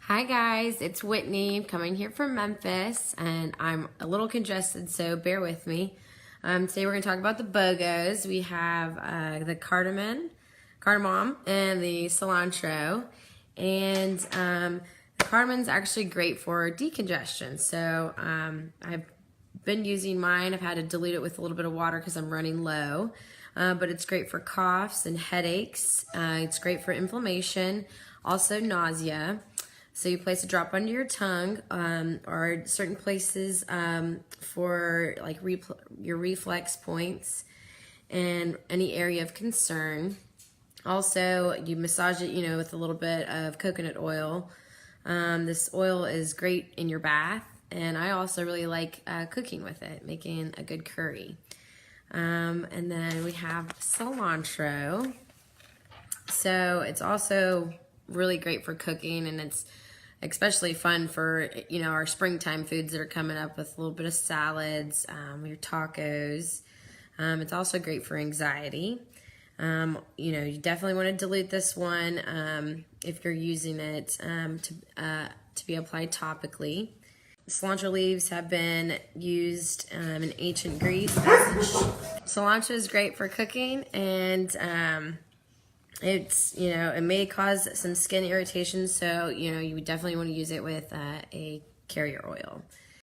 Hi guys, it's Whitney. I'm coming here from Memphis and I'm a little congested, so bear with me. Today we're going to talk about the BOGOs. We have the cardamom and the cilantro. And the cardamom's actually great for decongestion. So I've been using mine. I've had to dilute it with a little bit of water because I'm running low. But it's great for coughs and headaches. It's great for inflammation, also nausea. So you place a drop under your tongue or certain places for like your reflex points and any area of concern. Also, you massage it, with a little bit of coconut oil. This oil is great in your bath, and I also really like cooking with it, making a good curry. And then we have cilantro. So it's also really great for cooking, and it's especially fun for, our springtime foods that are coming up with a little bit of salads, your tacos. It's also great for anxiety. You definitely want to dilute this one if you're using it to be applied topically. Cilantro leaves have been used in ancient Greece. Cilantro is great for cooking, and it's, it may cause some skin irritation, so, you definitely want to use it with a carrier oil.